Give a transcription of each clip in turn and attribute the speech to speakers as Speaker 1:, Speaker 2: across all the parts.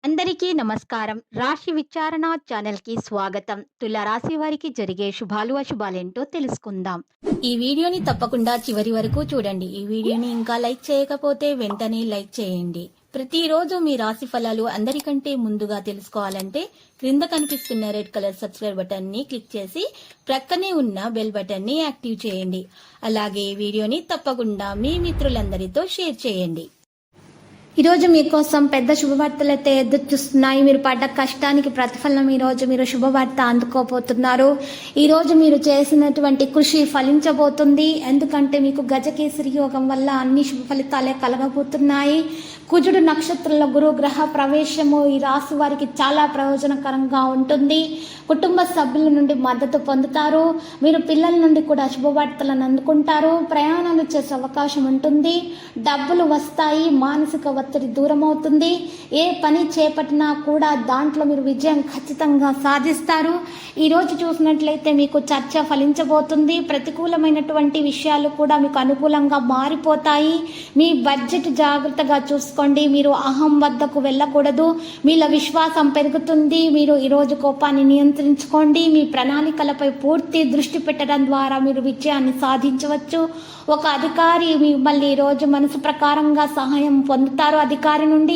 Speaker 1: అందరికీ నమస్కారం. రాశి విచారణ ఛానల్‌కి స్వాగతం. తుల రాశి వారికి జరిగే శుభాలు, అశుభాలేంటో తెలుసుకుందాం. ఈ వీడియోని తప్పకుండా చివరి వరకు చూడండి. ఈ వీడియోని ఇంకా లైక్ చేయకపోతే వెంటనే లైక్ చేయండి. ప్రతిరోజు మీ రాశి ఫలాలు అందరికంటే ముందుగా తెలుసుకోవాలంటే క్రింద కనిపిస్తున్న రెడ్ కలర్ సబ్స్క్రైబ్ బటన్ ని క్లిక్ చేసి ప్రక్కనే ఉన్న బెల్ బటన్ ని యాక్టివ్ చేయండి. అలాగే వీడియోని తప్పకుండా మీ మిత్రులందరితో షేర్ చేయండి. ఈరోజు మీకోసం పెద్ద శుభవార్తలు అయితే ఎదురు చూస్తున్నాయి. మీరు పడ్డ కష్టానికి ప్రతిఫలం ఈరోజు మీరు శుభవార్త అందుకోబోతున్నారు. ఈరోజు మీరు చేసినటువంటి కృషి ఫలించబోతుంది. ఎందుకంటే మీకు గజకేసరి యోగం వల్ల అన్ని శుభ ఫలితాలే కలగబోతున్నాయి. కుజుడు నక్షత్రంలో గురుగ్రహ ప్రవేశము ఈ రాశి వారికి చాలా ప్రయోజనకరంగా ఉంటుంది. కుటుంబ సభ్యుల నుండి మద్దతు పొందుతారు. మీరు పిల్లల నుండి కూడా శుభవార్తలను అందుకుంటారు. ప్రయాణాలు చేసే అవకాశం ఉంటుంది. డబ్బులు వస్తాయి. మానసిక ఒత్తిడి దూరం అవుతుంది. ఏ పని చేపట్టినా కూడా దాంట్లో మీరు విజయం ఖచ్చితంగా సాధిస్తారు. ఈరోజు చూసినట్లయితే మీకు చర్చ ఫలించబోతుంది. ప్రతికూలమైనటువంటి విషయాలు కూడా మీకు అనుకూలంగా మారిపోతాయి. మీ బడ్జెట్ జాగ్రత్తగా చూసుకోండి. మీరు అహం వద్దకు వెళ్ళకూడదు. మీలో విశ్వాసం పెరుగుతుంది. మీరు ఈరోజు కోపాన్ని నియంత్రించుకోండి. మీ ప్రణాళికలపై పూర్తి దృష్టి పెట్టడం ద్వారా మీరు విజయాన్ని సాధించవచ్చు. ఒక అధికారి మిమ్మల్ని ఈరోజు మనసు ప్రకారంగా సహాయం పొందుతారు. అధికారి నుండి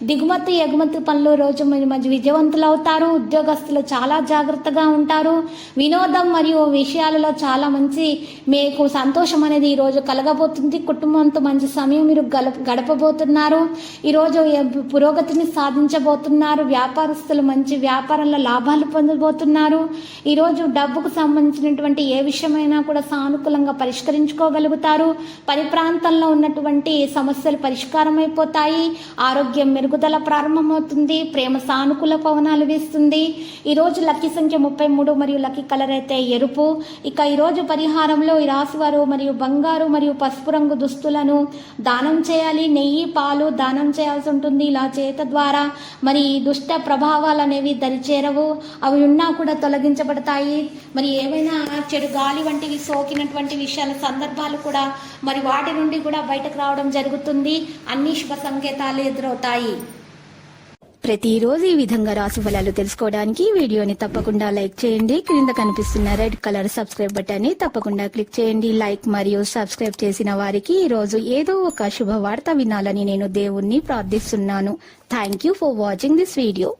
Speaker 1: దిగుమతి ఎగుమతి పనులు రోజు మీరు విజయవంతులు అవుతారు. ఉద్యోగస్తులు చాలా జాగ్రత్తగా ఉంటారు. వినోదం మరియు విషయాలలో చాలా మంచి మీకు సంతోషం అనేది ఈరోజు కలగబోతుంది. కుటుంబంతో మంచి సమయం మీరు గడపబోతున్నారు. ఈరోజు పురోగతిని సాధించబోతున్నారు. వ్యాపారస్తులు మంచి వ్యాపారంలో లాభాలు పొందబోతున్నారు. ఈరోజు డబ్బుకు సంబంధించినటువంటి ఏ విషయమైనా కూడా సానుకూలంగా పరిష్కరించుకోగలుగుతారు. పని ప్రాంతంలో ఉన్నటువంటి సమస్యలు పరిష్కారం అయిపోతాయి. ఆరోగ్యం మెరుగుదల ప్రారంభమవుతుంది. ప్రేమ సానుకూల పవనాలు వీస్తుంది. ఈరోజు లక్కీ సంఖ్య 33 మరియు లక్కీ కలర్ అయితే ఎరుపు. ఇక ఈరోజు పరిహారంలో ఈ రాశివారు మరియు బంగారు మరియు పసుపు రంగు దుస్తులను దానం చేయాలి. నెయ్యి పాలు దానం చేయాల్సి ఉంటుంది. ఇలా చేయట ద్వారా మరి దుష్ట ప్రభావాలు అనేవి దరిచేరవు. అవి ఉన్నా కూడా తొలగించబడతాయి. మరి ఏవైనా చెడు గాలి వంటివి సోకినటువంటి విషయాల సందర్భాలు కూడా మరి వాటి నుండి కూడా బయటకు రావడం జరుగుతుంది. అన్ని శుభ సంకేతాలు ఎదురవుతాయి. ప్రతిరోజు ఈ విధంగా రాశి ఫలాలు తెలుసుకోవడానికి వీడియోని తప్పకుండా లైక్ చేయండి. క్రింద కనిపిస్తున్న రెడ్ కలర్ సబ్స్క్రైబ్ బటన్ ని తప్పకుండా క్లిక్ చేయండి. లైక్ మరియు సబ్స్క్రైబ్ చేసిన వారికి ఈ రోజు ఏదో ఒక శుభవార్త వినాలని నేను దేవుణ్ణి ప్రార్థిస్తున్నాను. Thank you for watching this video.